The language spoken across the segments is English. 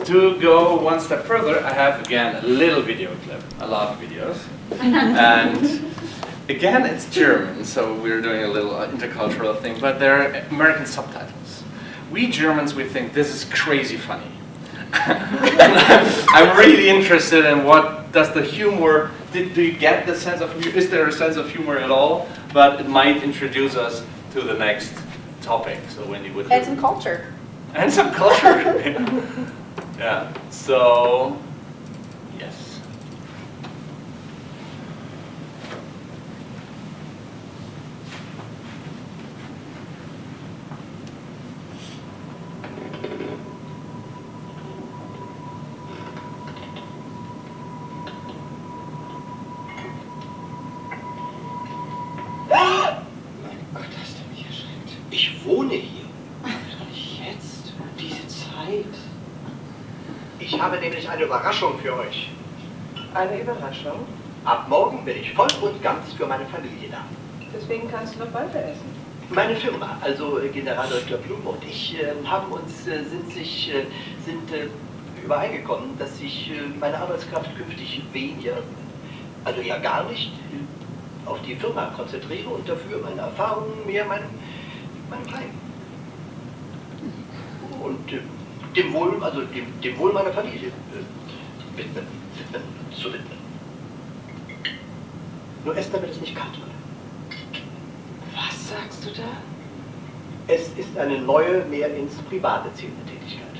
to go one step further, I have again a little video clip. I love videos. And again, it's German, so we're doing a little intercultural thing, but there are American subtitles. We Germans, we think this is crazy funny. I'm really interested in what does the humor, do you get the sense of humor? Is there a sense of humor at all? But it might introduce us to the next topic. So when you would and some culture. And some culture. Yeah. So yes. Ich wohne hier. Nicht jetzt, diese Zeit. Ich habe nämlich eine Überraschung für euch. Eine Überraschung? Ab morgen bin ich voll und ganz für meine Familie da. Deswegen kannst du noch weiter essen. Meine Firma, also Generaldirektor Blum und ich, sind übereingekommen, dass ich meine Arbeitskraft künftig weniger, also ja gar nicht, auf die Firma konzentriere und dafür meine Erfahrungen mehr meinem Kleinen. Und dem Wohl meiner Familie zu widmen. Nur erst damit es nicht kalt wird. Was sagst du da? Es ist eine neue, mehr ins Private zielende Tätigkeit.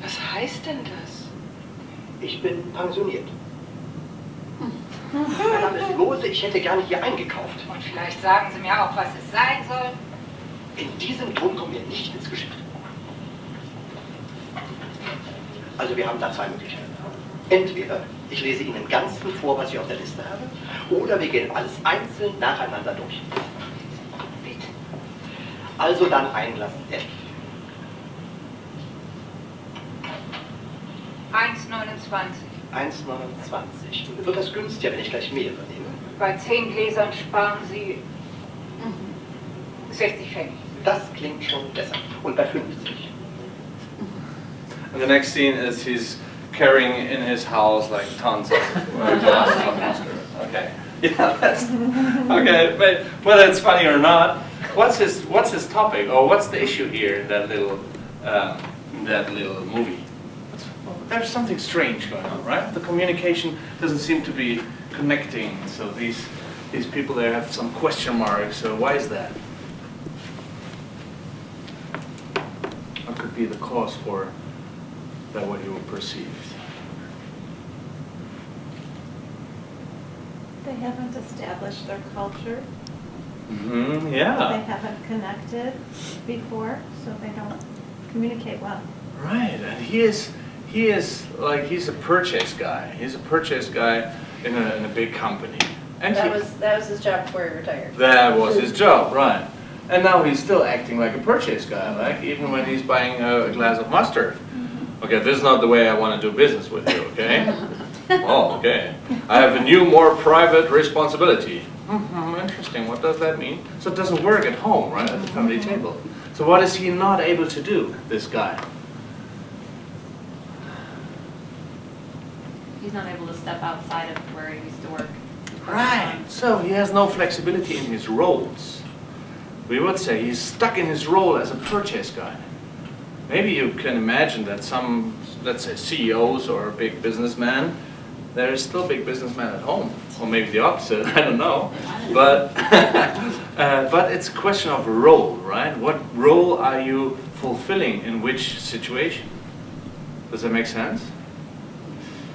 Was heißt denn das? Ich bin pensioniert. Mein Name ist Lose, ich hätte gerne hier eingekauft. Und vielleicht sagen Sie mir auch, was es sein soll. In diesem Ton kommen wir nicht ins Geschäft. Also wir haben da zwei Möglichkeiten. Entweder ich lese Ihnen im Ganzen vor, was ich auf der Liste habe, oder wir gehen alles einzeln nacheinander durch. Bitte. Also dann Einlass F. 1,29. 1,29. Wird das günstiger, wenn ich gleich mehrere nehme? Bei 10 Gläsern sparen Sie 60 Pfennig. Das klingt schon besser. Und bei 50? And the next scene is he's carrying in his house like tons of glasses of mustard. Okay. Yeah, that's okay. But whether it's funny or not, what's his topic, or what's the issue here in that little movie? There's something strange going on, right? The communication doesn't seem to be connecting. So these people there have some question marks. So why is that? What could be the cause for that what you perceived? They haven't established their culture. Yeah. They haven't connected before, so they don't communicate well. Right, and he is like, he's a purchase guy. He's a purchase guy in a big company. And That was his job before he retired. That was his job, right. And now he's still acting like a purchase guy, like even when he's buying a glass of mustard. Okay, this is not the way I want to do business with you, okay? Oh, okay. I have a new, more private responsibility. Interesting, what does that mean? So it doesn't work at home, right, at the family table. So what is he not able to do, this guy? He's not able to step outside of where he used to work. Right, so he has no flexibility in his roles. We would say he's stuck in his role as a purchase guy. Maybe you can imagine that some, let's say, CEOs or big businessmen, they're still big businessmen at home. Or maybe the opposite, I don't know. But, but it's a question of role, right? What role are you fulfilling in which situation? Does that make sense?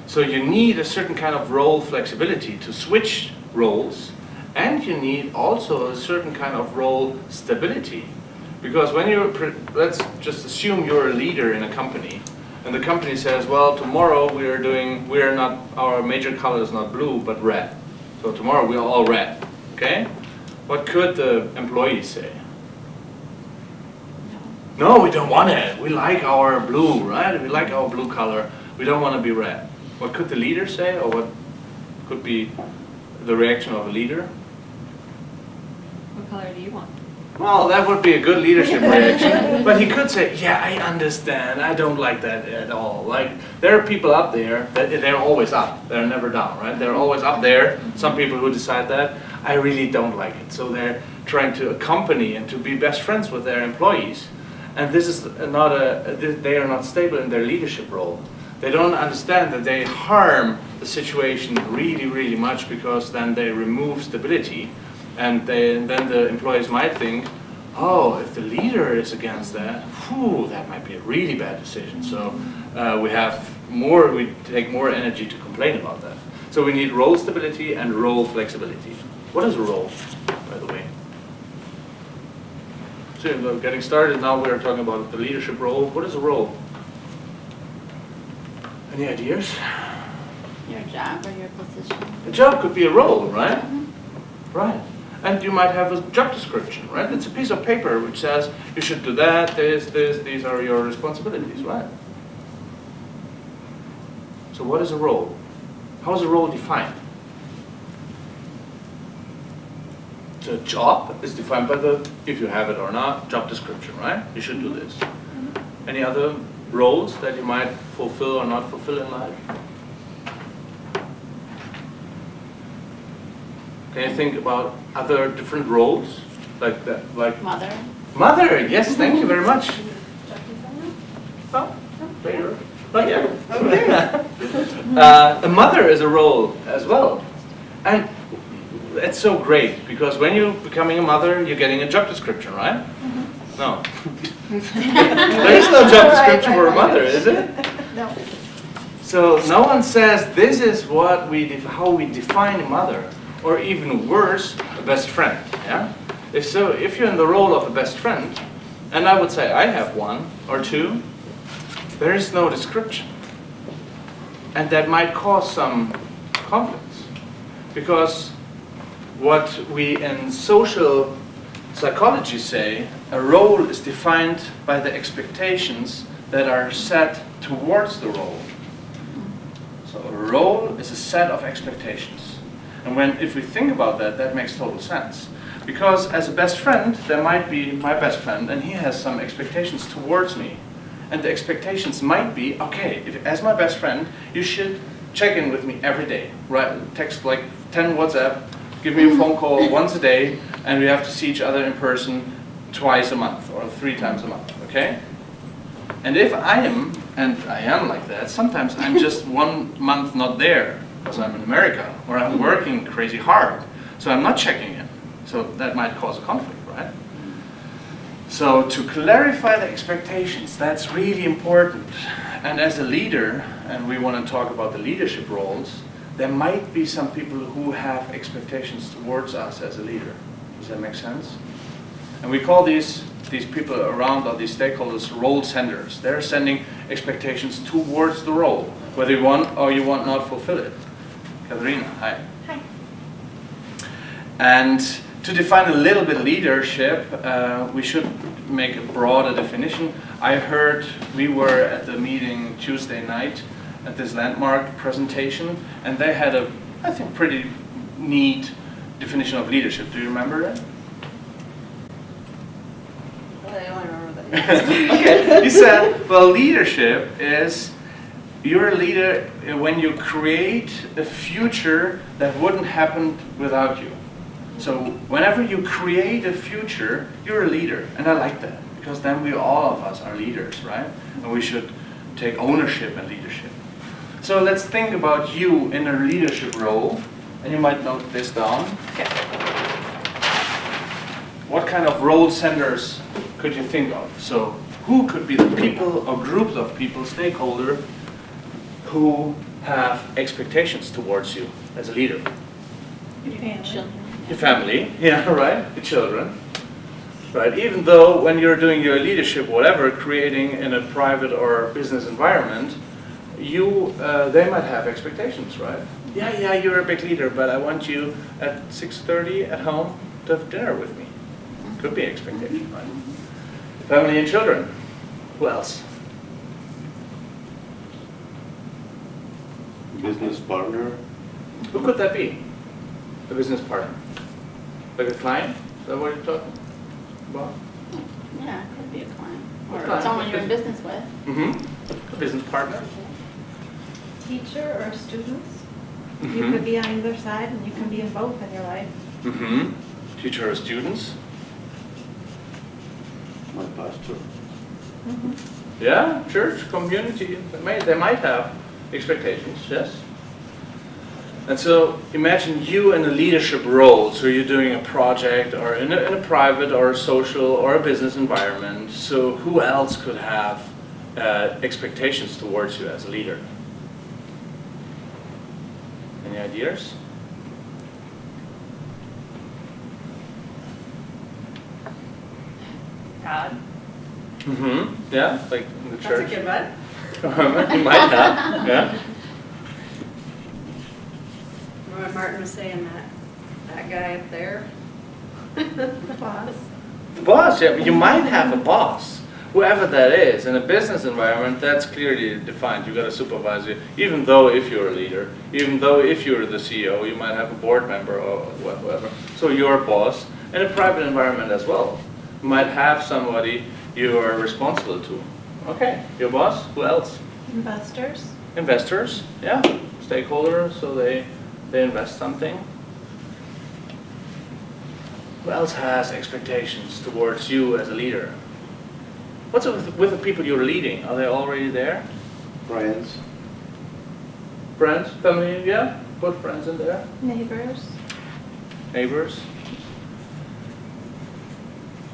So you need a certain kind of role flexibility to switch roles, and you need also a certain kind of role stability. Because when let's just assume you're a leader in a company, and the company says, well, tomorrow our major color is not blue, but red. So tomorrow we're all red, okay? What could the employees say? No, we don't want it. We like our blue, right? We like our blue color. We don't want to be red. What could the leader say, or what could be the reaction of a leader? What color do you want? Well, that would be a good leadership reaction. But he could say, yeah, I understand. I don't like that at all. Like, there are people up there that they're always up. They're never down, right? They're always up there. Some people who decide that. I really don't like it. So they're trying to accompany and to be best friends with their employees. And this is not they are not stable in their leadership role. They don't understand that they harm the situation really, really much, because then they remove stability. And then the employees might think, oh, if the leader is against that, whew, that might be a really bad decision. So we take more energy to complain about that. So we need role stability and role flexibility. What is a role, by the way? So we're getting started now. We're talking about the leadership role. What is a role? Any ideas? Your job or your position. A job could be a role, right? Right. And you might have a job description, right? It's a piece of paper which says you should do that, these are your responsibilities, right? So what is a role? How is a role defined? So a job is defined by the, if you have it or not, job description, right? You should do this. Any other roles that you might fulfill or not fulfill in life? Can you think about other different roles like that, like Mother. mother? Yes, thank you very much. Oh, later. Not yet. A mother is a role as well, and it's so great because when you're becoming a mother, you're getting a job description, right? No, there is no job description for a mother, is it? No. So no one says this is what how we define a mother. Or even worse, a best friend, yeah? If you're in the role of a best friend, and I would say I have one or two, there is no description. And that might cause some conflicts. Because what we in social psychology say, a role is defined by the expectations that are set towards the role. So a role is a set of expectations. And if we think about that, that makes total sense. Because as a best friend, there might be my best friend, and he has some expectations towards me. And the expectations might be, okay, as my best friend, you should check in with me every day. Right? Text like 10 WhatsApp, give me a phone call once a day, and we have to see each other in person twice a month or 3 times a month, okay? And if I am, and I am like that, sometimes I'm just 1 month not there, because I'm in America, or I'm working crazy hard, so I'm not checking in. So that might cause a conflict, right? So to clarify the expectations, that's really important. And as a leader, and we want to talk about the leadership roles, there might be some people who have expectations towards us as a leader. Does that make sense? And we call these people around, or these stakeholders, role senders. They're sending expectations towards the role, whether you want or you want not fulfill it. Katharina, hi. Hi. And to define a little bit leadership, we should make a broader definition. I heard we were at the meeting Tuesday night at this landmark presentation, and they had a, I think, pretty neat definition of leadership. Do you remember that? I only remember that. Okay, he said, well, leadership is you're a leader when you create a future that wouldn't happen without you. So whenever you create a future, you're a leader. And I like that, because then we all of us are leaders, right? And we should take ownership in leadership. So let's think about you in a leadership role. And you might note this down. What kind of role senders could you think of? So who could be the people or groups of people, stakeholder, who have expectations towards you as a leader? Your family, yeah, right, your children, right? Even though when you're doing your leadership, whatever, creating in a private or business environment, they might have expectations, right? Yeah, you're a big leader, but I want you at 6:30 at home to have dinner with me. Could be expectation, right? Family and children. Who else? Business partner. Who could that be? A business partner. Like a client? Is that what you're talking? Boss? Yeah, it could be a client. A Or client. someone you're in business with. Mm-hmm. A business partner? Teacher or students. You Mm-hmm. could be on either side and you can be in both in your life. Mm-hmm. Teacher or students? My pastor. Mhm. Yeah, church, community, they might have expectations, yes. And so imagine you in a leadership role, so you're doing a project or in a private or a social or a business environment. So who else could have expectations towards you as a leader? Any ideas? God. Mm-hmm. Yeah, like in the That's a church. good one. You might have, yeah. Remember Martin was saying that guy up there? The boss. The boss, yeah, you might have a boss, whoever that is. In a business environment, that's clearly defined. You've got a supervisor, even though if you're a leader, even though if you're the CEO, you might have a board member or whatever. So you're a boss. In a private environment as well, you might have somebody you are responsible to. Okay, your boss, who else? Investors. Investors, yeah, stakeholders, so they invest something. Who else has expectations towards you as a leader? What's it with the people you're leading? Are they already there? Friends. Friends, family, yeah? Put friends in there. Neighbors. Neighbors.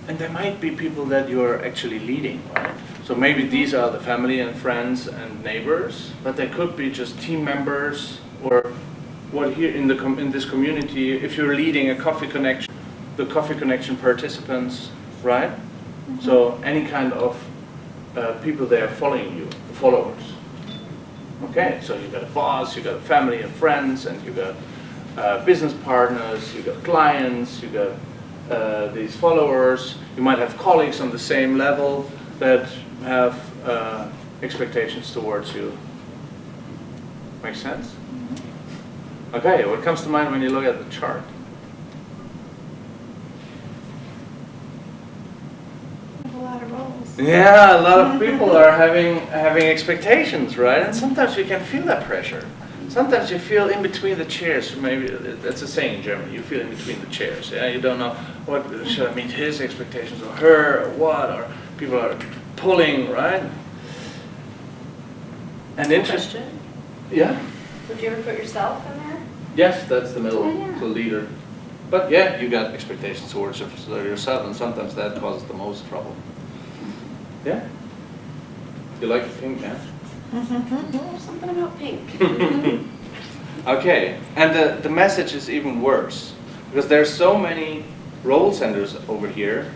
And there might be people that you're actually leading, right? So maybe these are the family and friends and neighbors, but they could be just team members or what here in this community, if you're leading a coffee connection, the coffee connection participants, right? So any kind of people there following you, the followers. Okay, so you got a boss, you got a family and friends, and you got business partners, you got clients, you got these followers. You might have colleagues on the same level that have expectations towards you. Make sense? Okay, what comes to mind when you look at the chart? There's a lot of roles. Yeah, a lot of people are having expectations, right? And sometimes you can feel that pressure. Sometimes you feel in between the chairs. Maybe that's a saying in German. You feel in between the chairs. Yeah, you don't know what should I meet his expectations or her or what, or people are pulling, right? And Question? Yeah. Would you ever put yourself in there? Yes, that's the middle, Oh, yeah. the leader. But yeah, you got expectations towards yourself, and sometimes that causes the most trouble. Yeah. You like the pink, yeah? There's something about pink. Okay, and the message is even worse, because there's so many role centers over here,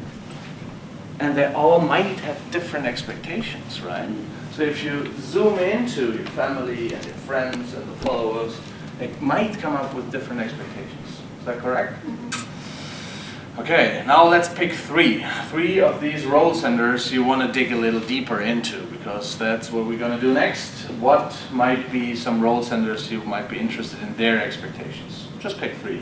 and they all might have different expectations, right? So if you zoom into your family and your friends and the followers, they might come up with different expectations. Is that correct? Okay, now let's pick three. Three of these role centers you want to dig a little deeper into, because that's what we're going to do next. What might be some role centers you might be interested in their expectations? Just pick three,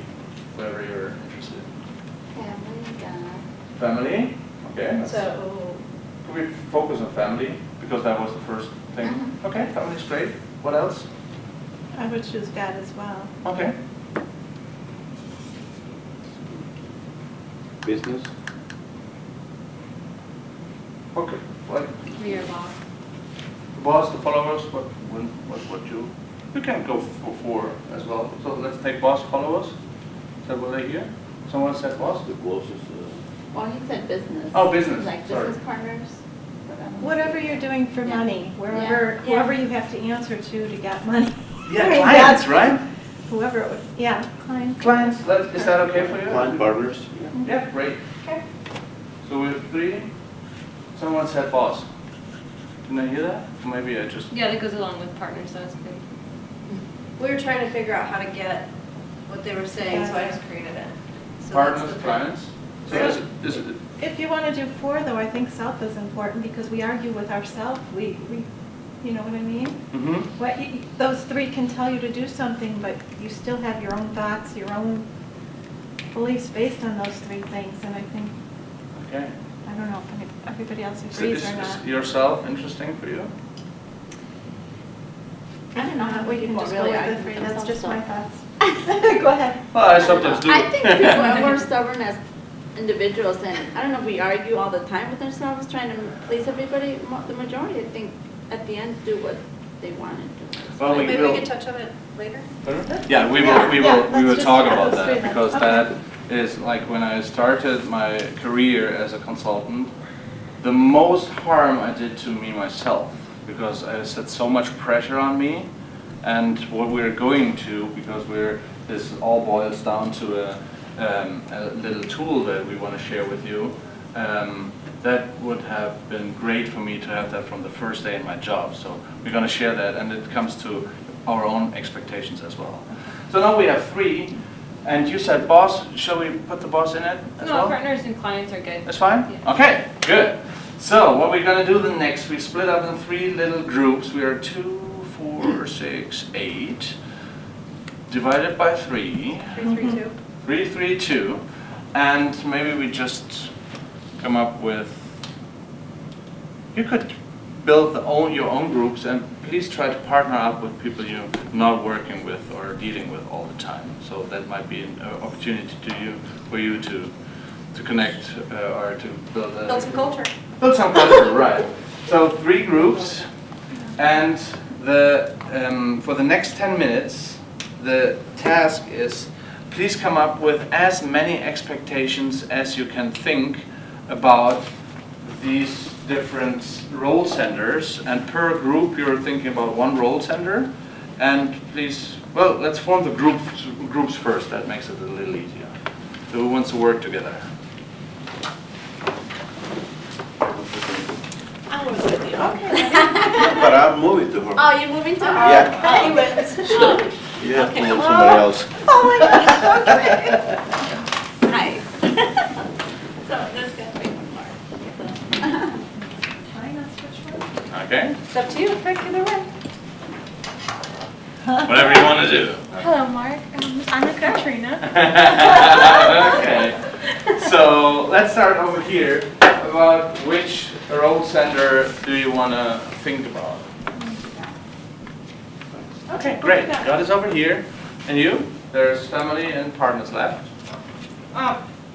whatever you're interested in. Family, God. Family, okay. So, Can we focus on family, because that was the first thing? Okay, family's great. What else? I would choose God as well. Okay. Business. Okay. What? be your boss. The boss, the followers, what you can go for four as well. So let's take boss, followers. Is that what I hear? Someone said boss? The closest. Well, he said business. Oh, business, Like sorry. business partners. Whatever you're doing for Yeah. money, Yeah. whoever you have to answer to get money. Yeah, I mean, clients, that's- right? Whoever it would, yeah, client. Clients, is that okay for you? Client partners. Yeah, great. Okay. So we have three. Someone said boss. Didn't I hear that? Or maybe I just... Yeah, that goes along with partners, so that's good. We were trying to figure out how to get what they were saying, so I just created it. So that's Partners, the- clients? So is it... If you want to do four, though, I think self is important because we argue with ourselves. We you know what I mean? Mm-hmm. Those three can tell you to do something, but you still have your own thoughts, your own beliefs based on those three things. And I think Okay. I don't know if everybody else So agrees is or not. yourself interesting for you? I don't know how We people can just go really with the argue three, with that's themselves, just so. my thoughts. Go ahead. Well, I sometimes do. I think people are more stubborn as individuals, and I don't know if we argue all the time with ourselves, trying to please everybody. The majority, I think, at the end, do what they want to do. Well, Maybe we can touch on it later? Yeah, we Yeah, will let's just talk chat about those three that, then. because Okay. that is like when I started my career as a consultant, the most harm I did to me myself, because I set so much pressure on me, and what we're going to, because this all boils down to a little tool that we want to share with you. That would have been great for me to have that from the first day in my job. So we're going to share that, and it comes to our own expectations as well. So now we have 3, and you said boss. Shall we put the boss in it as well? No, partners and clients are good. That's fine? Yeah. Okay, good. So what we're going to do the next, we split up in 3 little groups. We are 2, 4, 6, 8, divided by 3. 3, 3, 2. 3, 3, 2, and maybe we just come up with, you could build your own groups, and please try to partner up with people you're not working with or dealing with all the time. So that might be an opportunity for you to connect or to Build some culture. Build some culture, right. So 3 groups, and for the next 10 minutes, the task is please come up with as many expectations as you can think about these different role centers, and per group you're thinking about 1 role center. And please, well, let's form the groups first. That makes it a little easier. So who wants to work together? I was with you. Okay. But I'm moving to her. Oh, you're moving to her? Yeah. He wins. You have to move somebody else. Oh my gosh, okay. Hi. So there's got to be one more. Why not switch one? Okay. It's up to you, pick either way. Whatever you want to do. Hello, Mark. I'm Katrina. Okay. So let's start over here. About which role center do you want to think about? Okay, great. God is over here. And you? There's family and partners left.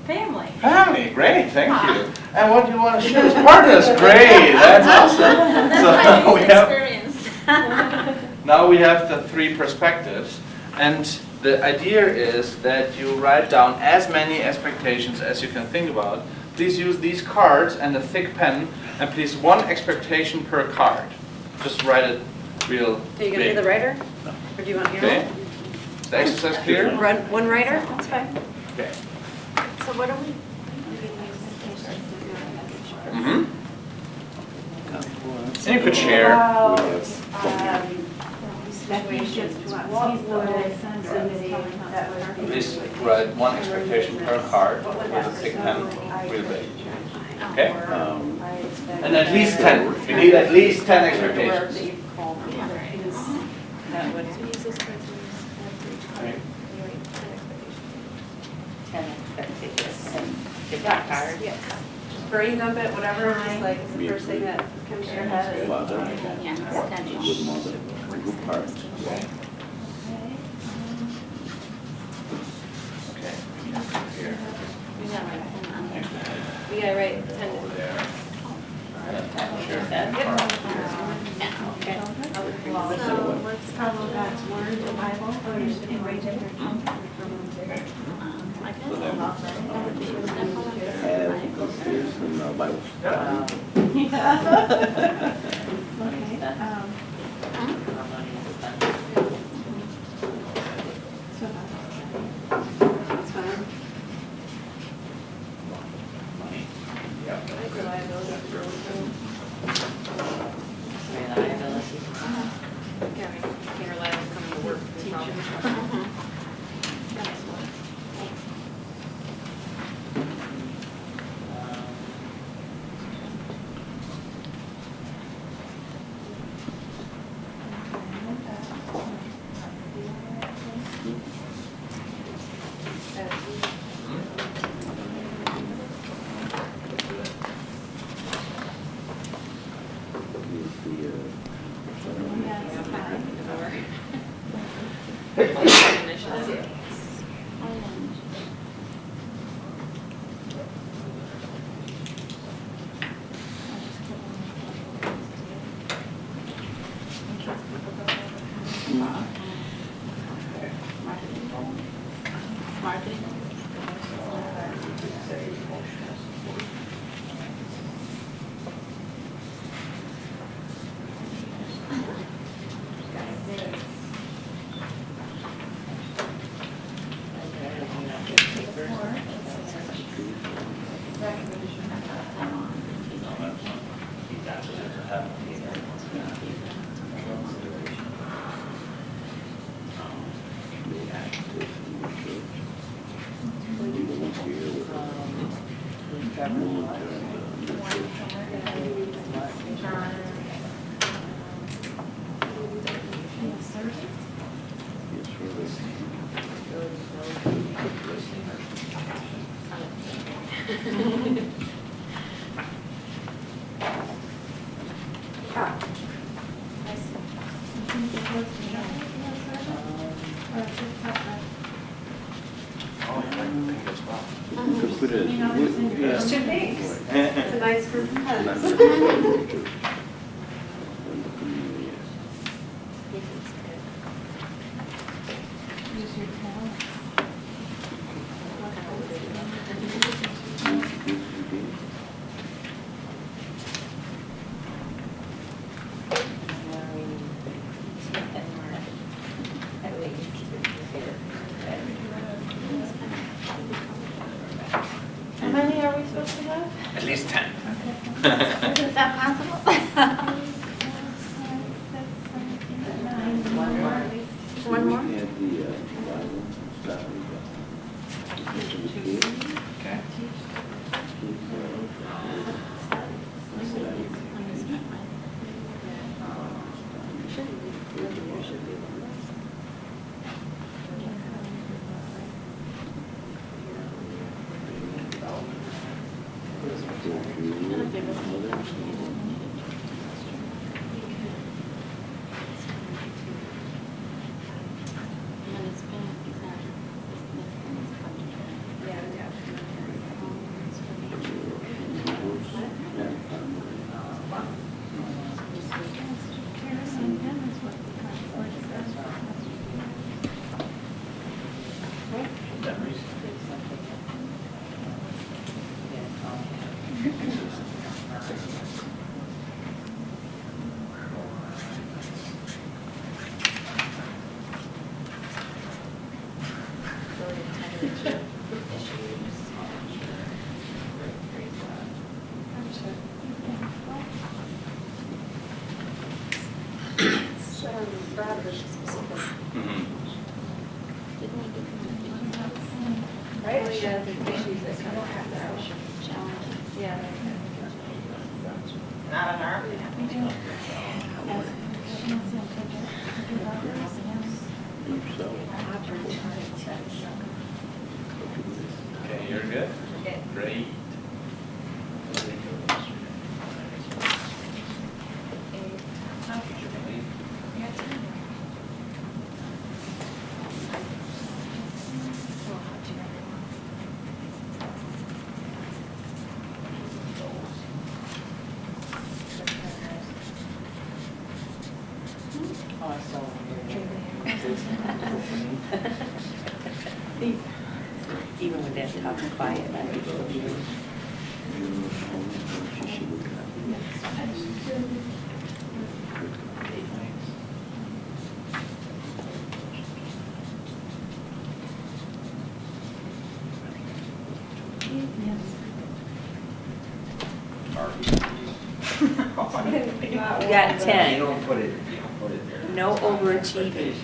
Family. Family, great, thank you. And what do you want to share is partners? Great, that's awesome. That's So my we have, experience. now we have the 3 perspectives, and the idea is that you write down as many expectations as you can think about. Please use these cards and a thick pen, and please 1 expectation per card. Just write it real Are you going to be big. the writer? Or do you want your Okay? The exercise clear? Run one writer? That's fine. Okay. So what are we? Mm-hmm. And you could share. Please write 1 expectation per card with a thick pen, real big. Okay? And at least 10. You need at least 10 expectations. Right. 10 expectations. Get that card. Yes. Just brain dump it, whatever, just like is the first thing that comes to your head. Father, Yeah, good mother, good part. Okay. Okay. Here. We gotta write 10. Over there. Sure. Okay. So let's follow God's word, the Bible, and write it there. I guess. So then- That would be simple. And there's some Bible study. Okay. That's fine. Can't rely on coming to work for your problem. Oh, I think as well. Could put it as There's two things. It's a nice group of friends. Use your talent. How many are we supposed to have? At least 10. Is that possible? One more? We had the Bible study. Okay. Mhm. Right? Yeah. Not an army. Okay, you're good? Great. Even when Dad talks quiet, I think she'll be. You got 10. You don't put it there. No overachieving.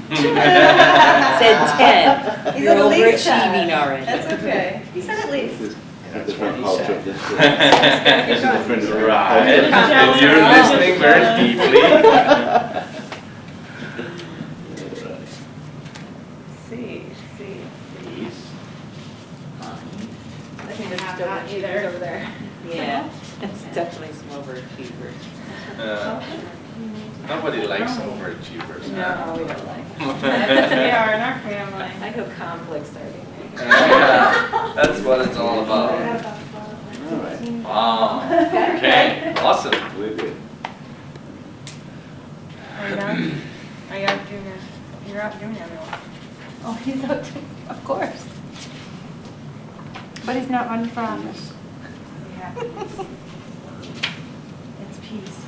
Said 10. He's You're at least overachieving 10. already. That's okay. He said at least. That's a different culture. This is Right. different. And you're listening very deeply. See. I think there's still achievers over there. Yeah, it's definitely some overachievers. Nobody likes overachievers. No, we don't like. We are in our family. I go conflict starting. Yeah, that's what it's all about. All right, Wow. Okay, awesome. we're good. Are you done? Are you out doing it? You're out doing everyone. Oh, he's out too, of course. But he's not running for office. Yeah. It's peace.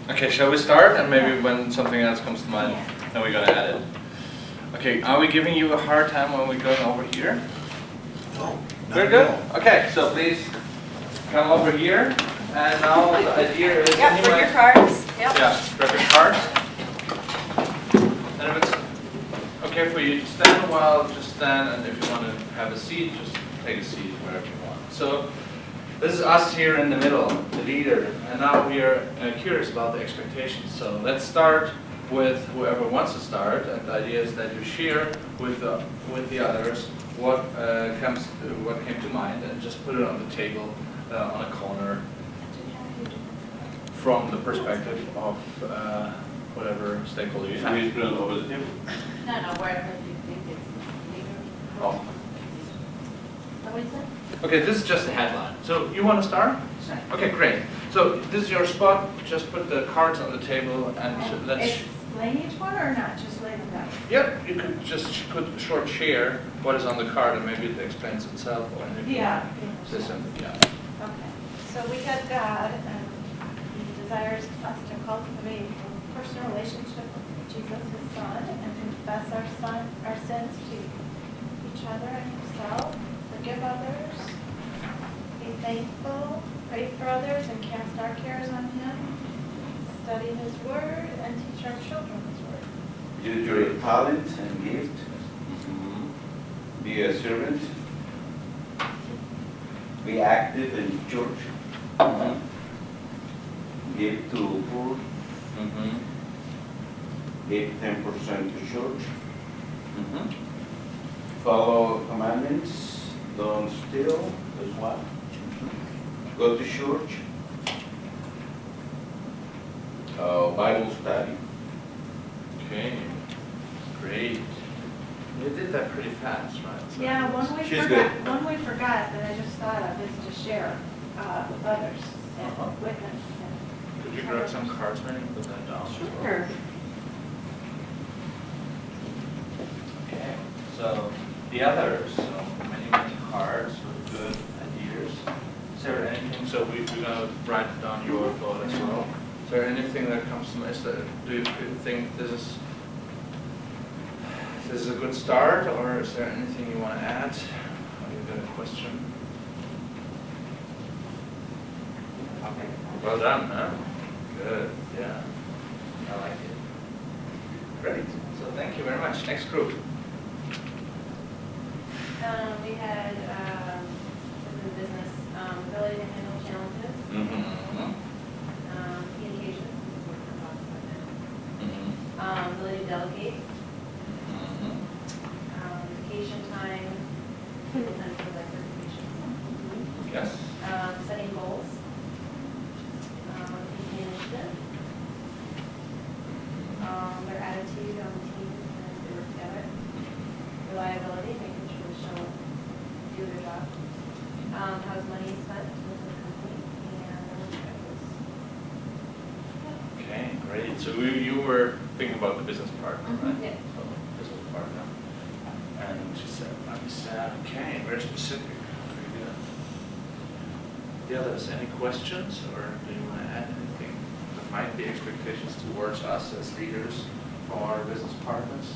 Okay, shall we start? And maybe when something else comes to mind, then we're gonna add it. Okay, are we giving you a hard time when we're going over here? No, not We're at good? all. Okay, so please come over here. And now the idea is. Yep, bring your cards. Yep. Yeah, grab your cards. And if it's okay for you to stand a while, just stand. And if you want to have a seat, just take a seat wherever you want. So This is us here in the middle, the leader, and now we are curious about the expectations. So let's start with whoever wants to start, and the idea is that you share with the others what came to mind, and just put it on the table on a corner from the perspective of whatever stakeholder you have. We put it over the table. No, wherever you think it's legal. Oh. What is that? Okay, this is just a headline. So you want to start? Okay, great. So this is your spot. Just put the cards on the table and let's. Explain each one or not, just lay them down? Yep, you could just put a short share what is on the card and maybe it explains itself or maybe Yeah. say something. Yeah. Okay, so we got God, and He desires us to cultivate a personal relationship with Jesus, His Son, and confess our sins to each other and Himself, forgive others, be thankful, pray for others, and cast our cares on Him, study His Word, and teach our children His Word. Use your talent and gift. Be a servant. Be active in church. Give to poor. Give 10% to church. Follow commandments. Don't steal. That's one. Go to church. Bible study. Okay. Great. You did that pretty fast, right? So Yeah, She's good. one we forgot that I just thought of is to share with others Uh-huh. and witness. Could you grab some cards, Manny, and put that down? as well? Sure. Okay, so the others, so many cards with good ideas. Is there anything, so we're gonna write down your thought as well. Is there anything that comes to mind? Do you think this is a good start, or is there anything you want to add? Or you got a question? Okay, well done, huh? Good, yeah. I like it. Great, so thank you very much. Next group. We had, in the business, ability to handle challenges, Mm-hmm. communication, ability to delegate, vacation time, and for like vacation. Yes. Setting goals, taking initiative, their attitude on the team as they work together, reliability, making sure they show up, do their job, how's money spent with the company, and their work schedules. Okay, great. So you were thinking about the business partner, right? Yeah. So business partner. And she said, okay, very specific. Very good. The others, any questions, or do you want to add anything that might be expectations towards us as leaders or our business partners?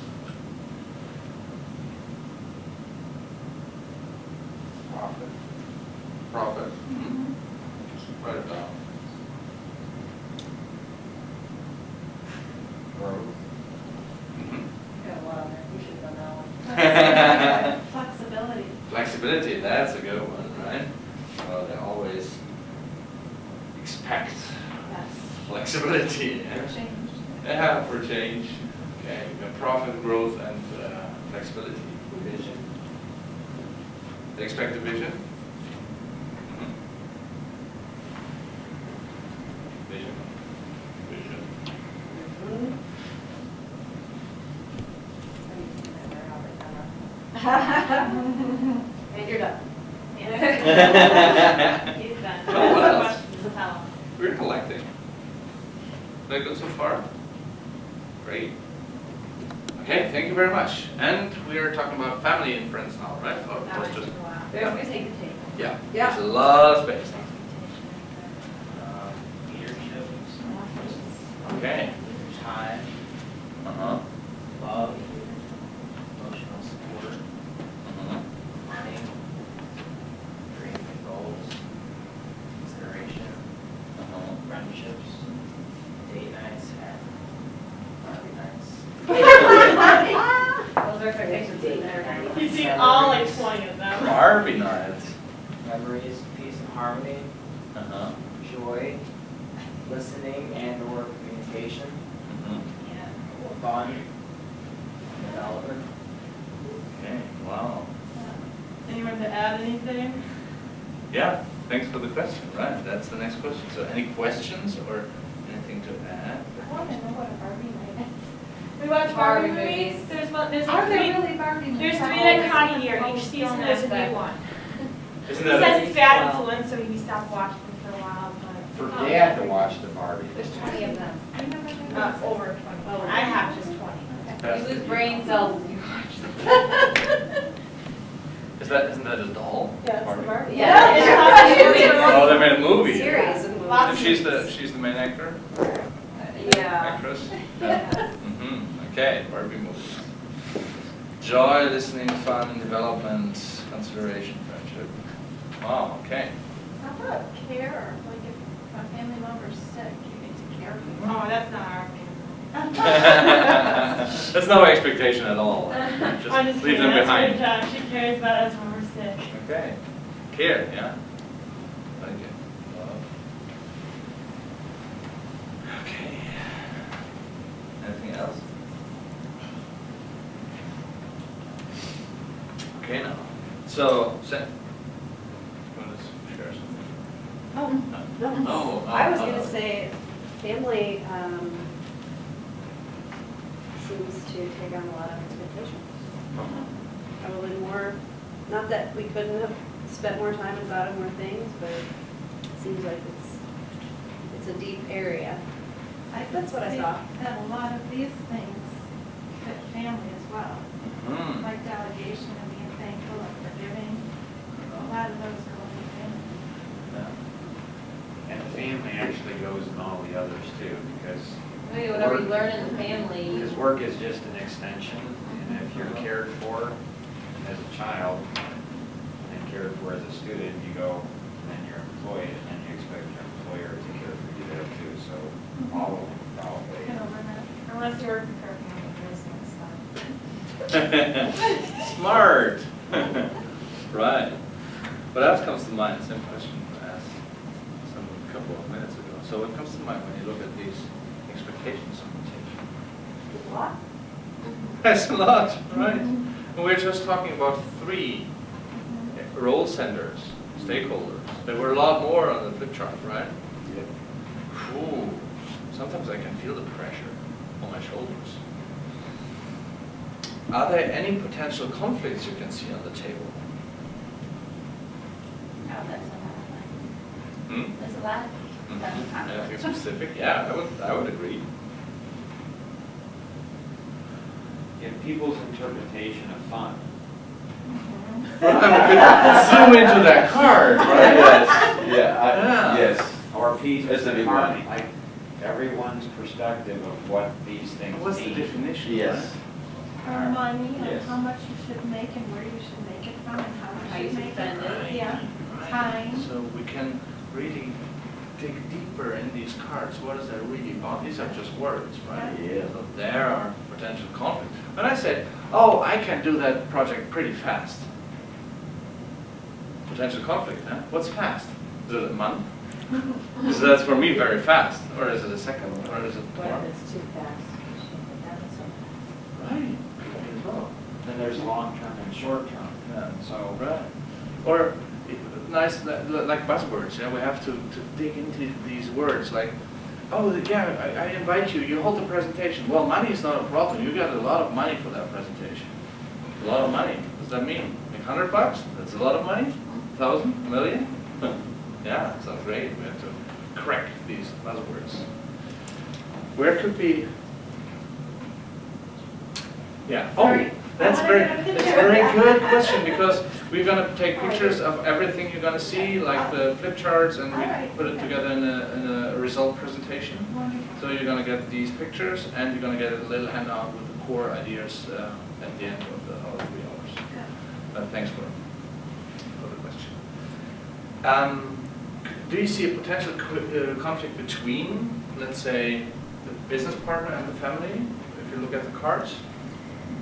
Profit. Profit. Just write it down. Growth. Yeah, well, we should have done that one. Flexibility. Flexibility, that's a good one, right? Well, they always expect Yes. flexibility. Yeah, Change. yeah, for change. Okay, we got profit, growth, and flexibility. Vision. They expect a vision? Vision. Vision. And you're done. He's done. Well, what else? Questions, how? We're collecting. That good so far? Great. Okay, thank you very much. And we are talking about family and friends now, right? Or it was just, Yeah, we take the table. yeah. Yeah. There's a lot of space. Leadership, Okay. time, Uh-huh. love, emotional support, Uh-huh. money, dreams and goals, consideration, Uh-huh. friendships, date nights, and party nights. Those are expectations in there. You see all like 20 of them. Barbie nights. memories, peace and harmony, Uh-huh. joy, listening and/or communication, Mhm. fun, development. Okay, wow. Anyone to add anything? Yeah, thanks for the question, right, that's the next question. So any questions or anything to add? I want to know what a Barbie night is. We watch Barbie Barbie movies. movies. There's Are three. there really Barbie movies? There's three I've that come always a year. seen Each those season film there's a new aspect. one. Isn't He that says a, it's bad Wow. influence, so he stopped watching them for a while. For But Dad to watch the Barbie. There's 20 of them. over 20. I have just 20. You lose brain cells if you watch them. isn't that a doll? Yeah, it's the Barbie? Barbie. Yeah. Oh, they made a movie. Series of movies. And she's the main actor? Yeah. Actress? Yeah. Mm-hmm, okay, Barbie movies. Joy, listening, fun, development, consideration, friendship. Wow, okay. How about care? Like if a family member's sick, you get to care for them. Oh, that's not our thing. That's no expectation at all. I'm Just just leave kidding. them That's her behind. job. She cares about us when we're sick. Okay. Care, yeah? Like it. Okay. Anything else? Okay now. So, Sam, you want to share something? Oh, I was gonna say, family seems to take on a lot of expectations. Probably more, not that we couldn't have spent more time and thought of more things, but it seems like it's a deep area. That's what I saw. That a lot of these things fit family as well, Mhm. like delegation and being thankful and forgiving. A lot of those go in family. Yeah. And the family actually goes in all the others too, because Maybe whatever you learn in the family. because work is just an extension, and if you're cared for as a child and cared for as a student, you go and then you're employed, and then you expect your employer to care for you there too, so all of them probably. Get over that. Unless you work for a family, there's no stuff. Smart. Right. But that comes to mind, same question I asked a couple of minutes ago. So what comes to mind when you look at these expectations of rotation? A lot. That's a lot, right? And we're just talking about 3 role centers, stakeholders. There were a lot more on the flip chart, right? Yeah. Ooh, sometimes I can feel the pressure on my shoulders. Are there any potential conflicts you can see on the table? Oh, there's a lot. Hmm? There's a lot. Anything specific? Yeah, I would agree. In people's interpretation of fun. Well, we could zoom into that card, right? Yes, yeah, Yeah. yes. Or peace That's a and big harmony, one. like everyone's perspective of what these things What's the mean. definition? Yes. Or money, and Yes. how much you should make and where you should make it from and how How you you should make spend it. it. Yeah, Right. time. So we can really dig deeper in these cards. What is that really about? These are just words, right? Yeah. So there are potential conflicts. When I said, oh, I can do that project pretty fast. Potential conflict, huh? What's fast? Is it a month? So that's for me very fast. Or is it a second? Or is it What more? if it's too fast? You shouldn't have done it so fast. Right. As well. Then there's long-term and short-term. Yeah. So, Right. Or nice, like buzzwords, we have to dig into these words, like, oh, yeah, I invite you, you hold the presentation. Well, money is not a problem, you got a lot of money for that presentation. A lot of money, what does that mean? Like $100? That's a lot of money? 1,000? A million? Yeah, sounds great, we have to crack these buzzwords. Where could be, yeah, Sorry. that's I very, wanna get a that's a picture. very good question, because we're gonna take pictures of everything you're gonna see, like the flip charts, and we Alright. put it together in a result presentation. Wonderful. So you're gonna get these pictures, and you're gonna get a little handout with the core ideas at the end of the 3 hours. Thanks for the question. Do you see a potential conflict between, let's say, the business partner and the family, if you look at the cards?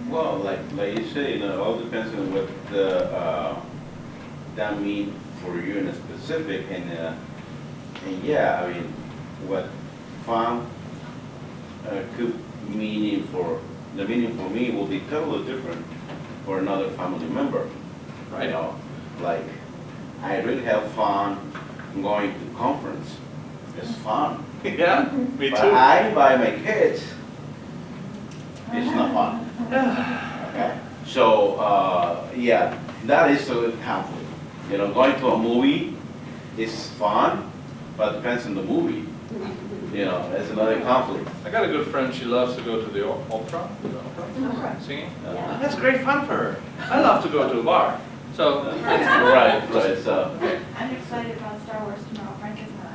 Well, like you say, it all depends on what that means for you in a specific, and yeah, I mean, what fun could meaning for, the meaning for me will be totally different for another family member. Right. You know, like, I really have fun going to conference. It's fun. Yeah, me too. But I buy my kids, it's not fun. Yeah. Okay? So, yeah, that is a conflict. You know, going to a movie is fun, but depends on the movie. You know, that's another conflict. I got a good friend, she loves to go to the opera, singing. Yeah. That's great fun for her. I love to go to a bar. So, Right, right, so. I'm excited about Star Wars tomorrow, Frank is not.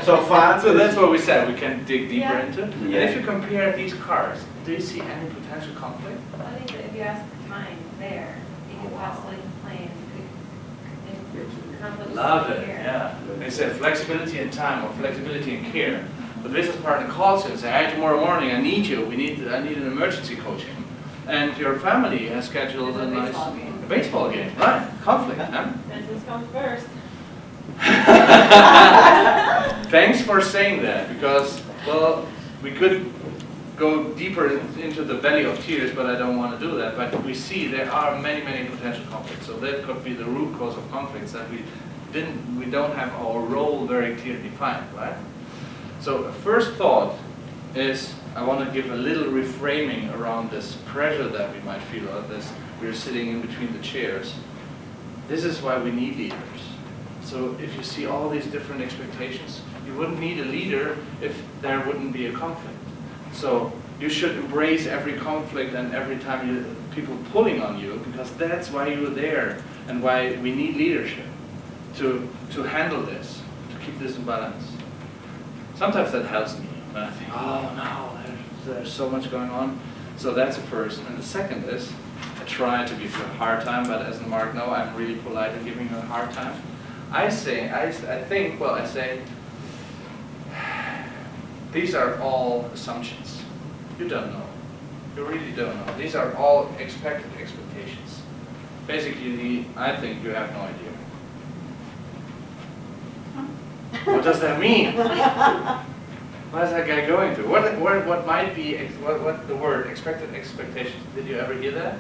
So fun. So that's what we said, we can dig deeper Yeah. into. And Yeah. if you compare these cars, do you see any potential conflict? I think that if you ask the time there, you could possibly complain, could conflict. Love it, here. yeah. They say flexibility in time or flexibility in care. The business partner calls you and says, hey, tomorrow morning I need you, I need an emergency coaching. And your family has scheduled a nice baseball game, right? Conflict, huh? Business comes first. Thanks for saying that, because, well, we could go deeper into the valley of tears, but I don't want to do that. But we see there are many, many potential conflicts. So that could be the root cause of conflicts, that we don't have our role very clearly defined, right? So the first thought is, I want to give a little reframing around this pressure that we might feel, or this, we're sitting in between the chairs. This is why we need leaders. So if you see all these different expectations, you wouldn't need a leader if there wouldn't be a conflict. So you should embrace every conflict and every time people pulling on you, because that's why you're there and why we need leadership to handle this, to keep this in balance. Sometimes that helps me when I think, oh no, there's so much going on. So that's the first. And the second is, I try to give you a hard time, but as Mark knows, I'm really polite in giving you a hard time. I say, these are all assumptions. You don't know. You really don't know. These are all expected expectations. Basically, I think you have no idea. What does that mean? What is that guy going to? What might be, what the word expected expectations? Did you ever hear that?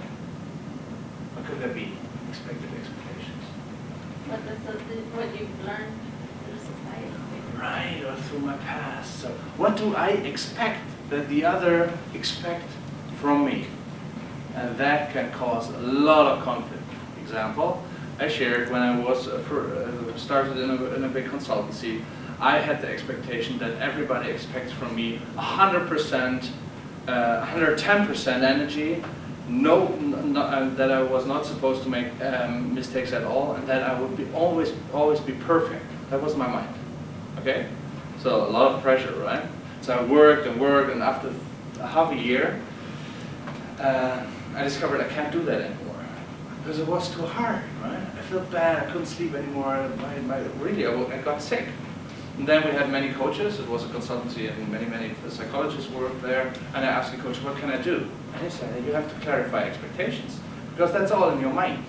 What could that be? Expected expectations. What you've learned through society. Right, or through my past. So what do I expect that the other expect from me? And that can cause a lot of conflict. Example, I shared when I was started in a big consultancy, I had the expectation that everybody expects from me 100%, 110% energy, that I was not supposed to make mistakes at all, and that I would be always be perfect. That was my mind. Okay, so a lot of pressure, right? So I worked, and after half a year, I discovered I can't do that anymore because it was too hard, right? I felt bad. I couldn't sleep anymore. I got sick. And then we had many coaches. It was a consultancy, and many psychologists worked there. And I asked the coach, "What can I do?" And he said, "You have to clarify expectations because that's all in your mind."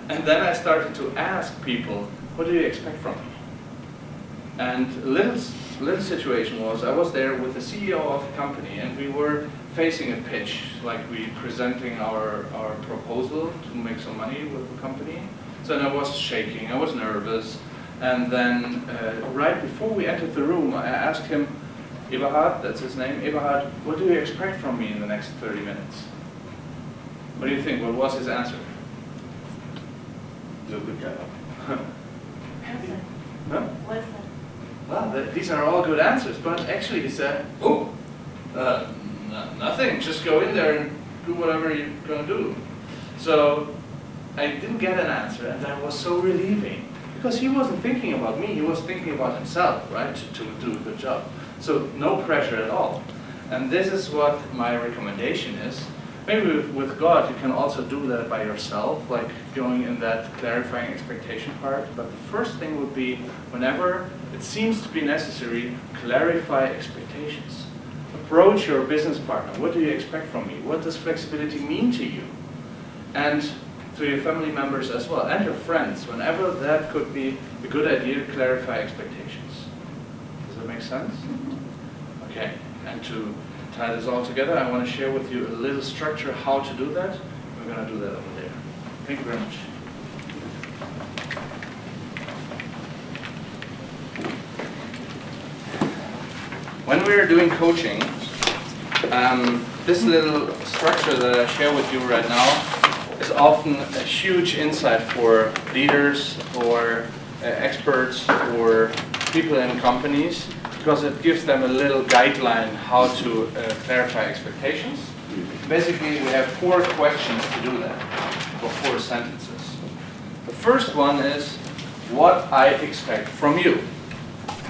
And then I started to ask people, "What do you expect from me?" And a little situation was, I was there with the CEO of the company, and we were facing a pitch, like we presenting our proposal to make some money with the company. So then I was shaking, I was nervous, and then right before we entered the room, I asked him, Eberhard, that's his name, Eberhard, what do you expect from me in the next 30 minutes? What do you think? What was his answer? Do a good job. Listen. Huh? Listen. Well, these are all good answers, but actually he said, nothing, just go in there and do whatever you're going to do. So I didn't get an answer, and that was so relieving, because he wasn't thinking about me, he was thinking about himself, right, to do a good job. So no pressure at all. And this is what my recommendation is. Maybe with God, you can also do that by yourself, like going in that clarifying expectation part. But the first thing would be, whenever it seems to be necessary, clarify expectations. Approach your business partner. What do you expect from me? What does flexibility mean to you? And to your family members as well, and your friends, whenever that could be a good idea to clarify expectations. Does that make sense? Okay, and to tie this all together, I want to share with you a little structure how to do that. We're going to do that over there. Thank you very much. When we're doing coaching, this little structure that I share with you right now is often a huge insight for leaders or experts or people in companies, because it gives them a little guideline how to clarify expectations. Basically, we have 4 questions to do that, or 4 sentences. The first one is what I expect from you.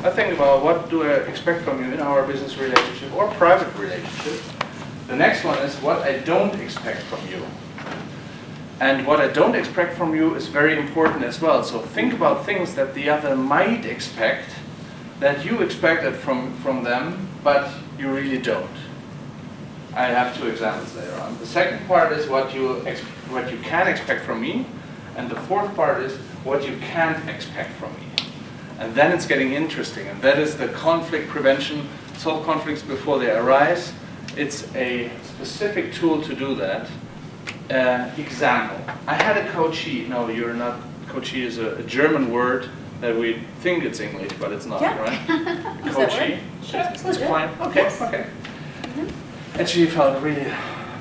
I think about what do I expect from you in our business relationship or private relationship. The next one is what I don't expect from you. And what I don't expect from you is very important as well. So think about things that the other might expect, that you expected from them, but you really don't. I have 2 examples later on. The second part is what you can expect from me, and the fourth part is what you can't expect from me. And then it's getting interesting, and that is the conflict prevention, solve conflicts before they arise. It's a specific tool to do that. Example, I had a coachee, no, you're not, coachee is a German word that we think it's English, but it's not, Yeah. right? Coachee. Sure, It's fine, okay, okay. And she felt really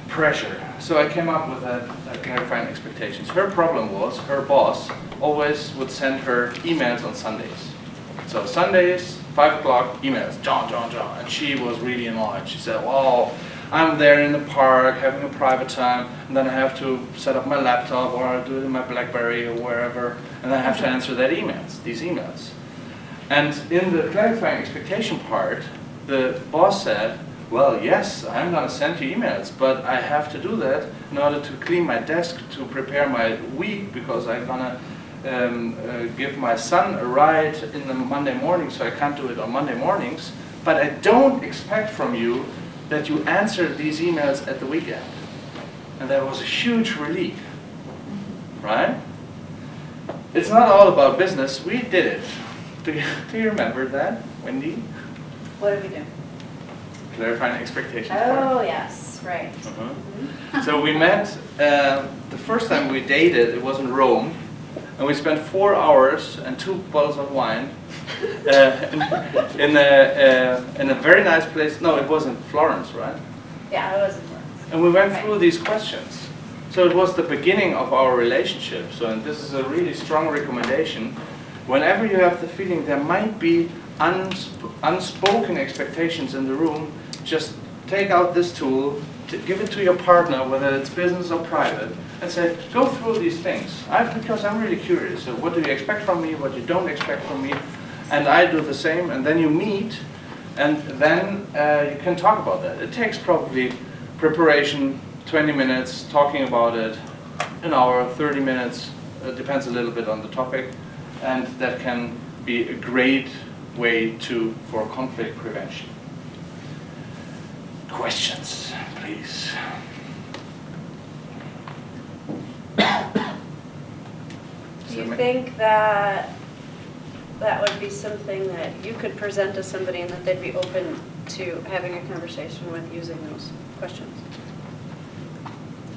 pressure. So I came up with that clarifying expectations. Her problem was, her boss always would send her emails on Sundays. So Sundays, 5 o'clock, emails, John. And she was really annoyed. She said, well, I'm there in the park having a private time, and then I have to set up my laptop or I'll do it in my BlackBerry or wherever, and I have to answer these emails. And in the clarifying expectation part, the boss said, well, yes, I'm going to send you emails, but I have to do that in order to clean my desk to prepare my week, because I'm going to give my son a ride in the Monday morning, so I can't do it on Monday mornings. But I don't expect from you that you answer these emails at the weekend. And that was a huge relief, right? It's not all about business. We did it. Do you remember that, Wendy? What did we do? Clarifying expectations. Oh, yes, right. So we met, the first time we dated, it was in Rome, and we spent 4 hours and 2 bottles of wine in a very nice place. No, it was in Florence, right? Yeah, it was in Florence. And we went through these questions. So it was the beginning of our relationship. So, and this is a really strong recommendation. Whenever you have the feeling there might be unspoken expectations in the room, just take out this tool, give it to your partner, whether it's business or private, and say, go through these things. Because I'm really curious. So what do you expect from me, what you don't expect from me? And I do the same, and then you meet, and then you can talk about that. It takes probably preparation, 20 minutes, talking about it, an hour, 30 minutes, it depends a little bit on the topic, and that can be a great way for conflict prevention. Questions, please. Do you think that that would be something that you could present to somebody and that they'd be open to having a conversation with using those questions?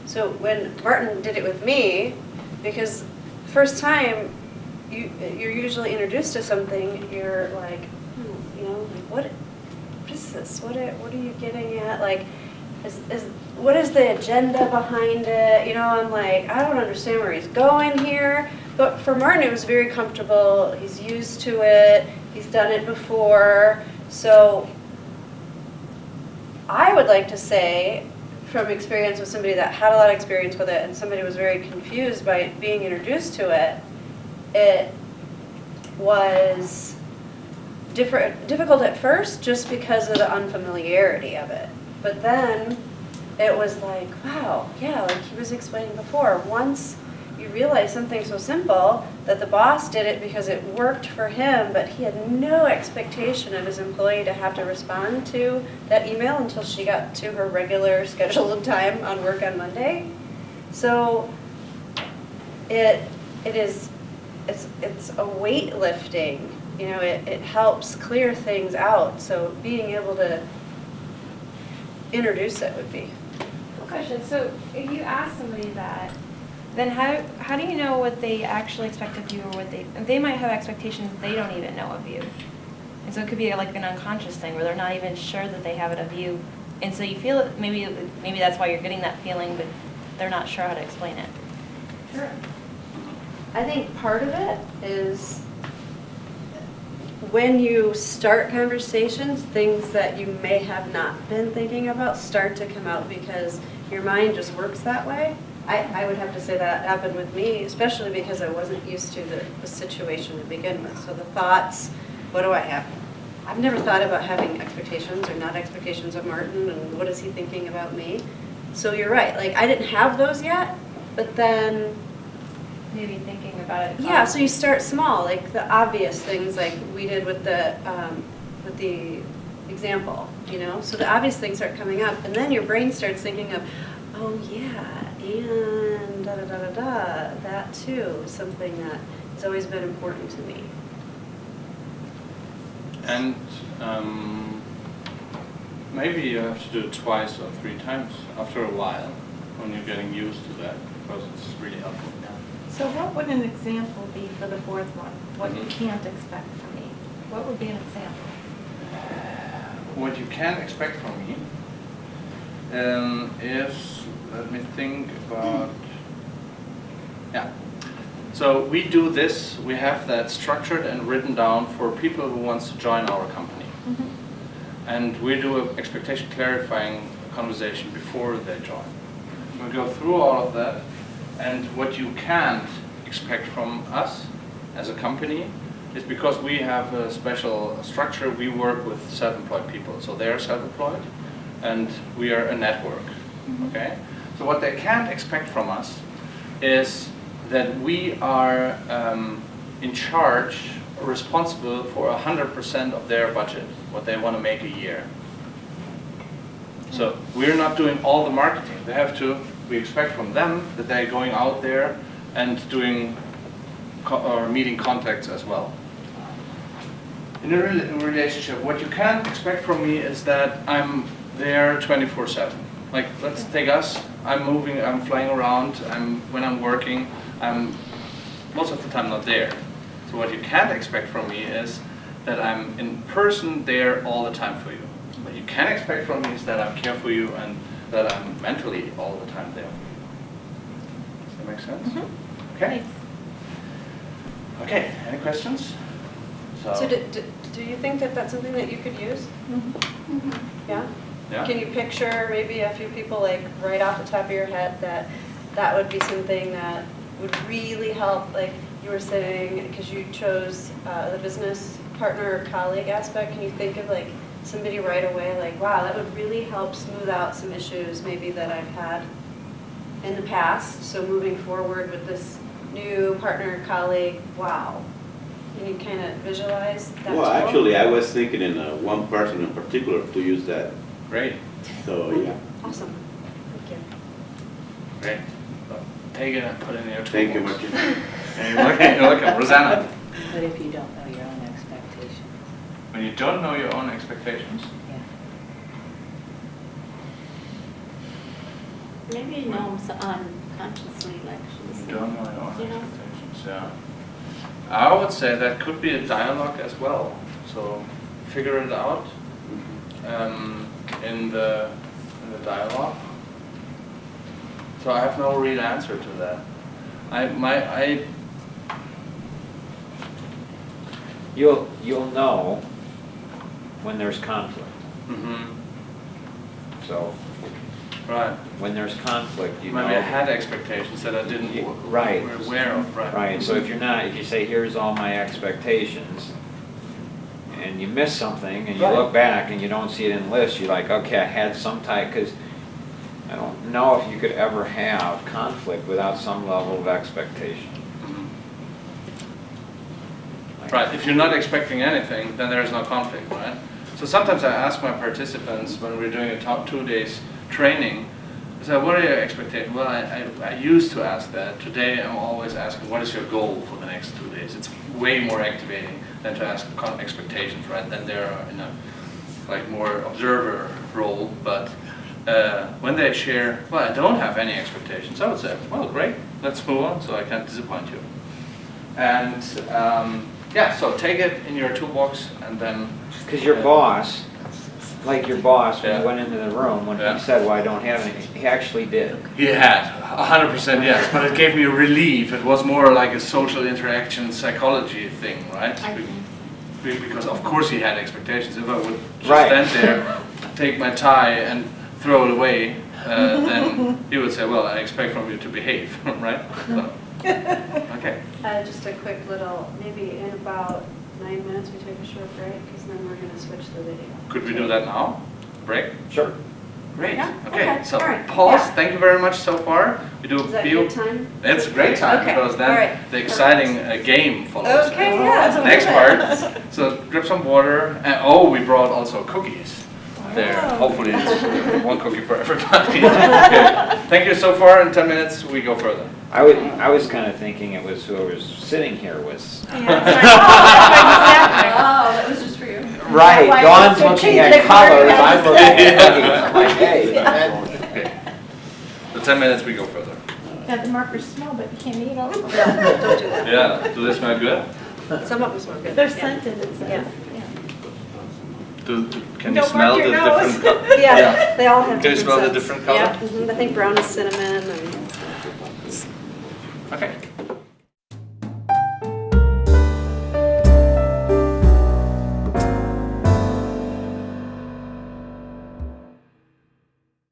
So when Martin did it with me, because first time you're usually introduced to something, you're like, you know, like what is this? What are you getting at? Like, what is the agenda behind it? You know, I'm like, I don't understand where he's going here. But for Martin, it was very comfortable. He's used to it. He's done it before. So I would like to say, from experience with somebody that had a lot of experience with it and somebody was very confused by being introduced to it, it was difficult at first just because of the unfamiliarity of it. But then it was like, wow, yeah, like he was explaining before, once you realize something so simple that the boss did it because it worked for him, but he had no expectation of his employee to have to respond to that email until she got to her regular scheduled time on work on Monday. So it's a weightlifting, you know, it helps clear things out, so being able to introduce it would be. Question, so if you ask somebody that, then how do you know what they actually expect of you, or what they might have expectations they don't even know of you? And so it could be like an unconscious thing where they're not even sure that they have it of you. And so you feel it, maybe that's why you're getting that feeling, but they're not sure how to explain it. Sure. I think part of it is when you start conversations, things that you may have not been thinking about start to come out because your mind just works that way. I would have to say that happened with me, especially because I wasn't used to the situation to begin with. So the thoughts, what do I have? I've never thought about having expectations or not expectations of Martin, and what is he thinking about me? So you're right, like I didn't have those yet, but then Maybe thinking about it. yeah, so you start small, like the obvious things like we did with the example, you know? So the obvious things start coming up, and then your brain starts thinking of, oh yeah, and da-da-da-da-da, that too is something that has always been important to me. And maybe you have to do it twice or 3 times after a while when you're getting used to that, because it's really helpful. So what would an example be for the fourth one? What you can't expect from me? What would be an example? What you can expect from me is, let me think about, yeah. So we do this, we have that structured and written down for people who wants to join our company. And we do an expectation clarifying conversation before they join. We go through all of that, and what you can't expect from us as a company is because we have a special structure, we work with self-employed people. So they're self-employed and we are a network, okay? So what they can't expect from us is that we are in charge, responsible for 100% of their budget, what they want to make a year. So we're not doing all the marketing. They have to, we expect from them that they're going out there and doing or meeting contacts as well. In a relationship, what you can't expect from me is that I'm there 24/7. Like, let's take us. I'm moving, I'm flying around, when I'm working, I'm most of the time not there. So what you can't expect from me is that I'm in person there all the time for you. What you can expect from me is that I'm care for you and that I'm mentally all the time there for you. Does that make sense? Okay. Okay, any questions? So do you think that that's something that you could use? Yeah? Yeah. Can you picture maybe a few people, like right off the top of your head, that would be something that would really help, like you were saying, because you chose the business partner or colleague aspect? Can you think of like somebody right away, like, wow, that would really help smooth out some issues maybe that I've had in the past, so moving forward with this new partner or colleague, wow. Can you kind of visualize that? Well, actually, I was thinking in one person in particular to use that. Great. So, yeah. Awesome. Thank you. Great. So, take it and put it in your toolbox. Thank you, Martin. And you're looking, Rosanna. But if you don't know your own expectations, When you don't know your own expectations, yeah. Maybe you know them unconsciously, like she was you saying. don't know your own You know? expectations, yeah. I would say that could be a dialogue as well. So figure it out in the dialogue. So I have no real answer to that. You'll know when there's conflict. So Right. when there's conflict, you know. Maybe I had expectations that I didn't Right. were aware of, right? Right, so if you say, here's all my expectations, and you miss something, and you Right. look back and you don't see it in the list, you're like, okay, I had some type, because I don't know if you could ever have conflict without some level of expectation. Right, if you're not expecting anything, then there is no conflict, right? So sometimes I ask my participants when we're doing a 2 days training, So what are your expectations? Well, I used to ask that. Today I'm always asking, what is your goal for the next 2 days? It's way more activating than to ask expectations, right? Then they're in a like more observer role. But when they share, well, I don't have any expectations, I would say, well, great, let's move on so I can't disappoint you. And yeah, so take it in your toolbox and then... Because your boss, like your boss, when Yeah. he went into the room, when Yeah. he said, well, I don't have anything, he actually did. He had, 100% yes, but it gave me a relief. It was more like a social interaction psychology thing, right? Because of course he had expectations. If I would just Right. stand there, take my tie and throw it away, then he would say, well, I expect from you to behave, right? So, okay. Just a quick little, maybe in about 9 minutes, we take a short break, because then we're gonna switch the video. Could we do that now? Break? Sure. Great. Yeah, Okay, okay, so all right, pause. yeah. Thank you very much so far. We do Is that bio- good time? It's a great time Okay, because then all right. the exciting game follows. Okay, And yeah. that's the next part. So drip some water. And oh, we brought also cookies there. Hopefully it's one cookie for everybody. Okay. Thank you so far. In 10 minutes we go further. I was kind of thinking it was whoever's sitting here was. Oh, that was just for you. Right, Why Dawn's you're looking changing at colors, it, I'm looking at cookies, like, hey. Okay. So 10 minutes we go further. Yeah, the markers smell, but you can't eat them. Don't do that. Yeah. Do they smell good? Some of them smell good. They're yeah. scented, it says. Can you Don't smell mark the your nose. different color? Yeah, they all have Can you different smell the scents. different color? Yeah, I think brown is cinnamon and Okay.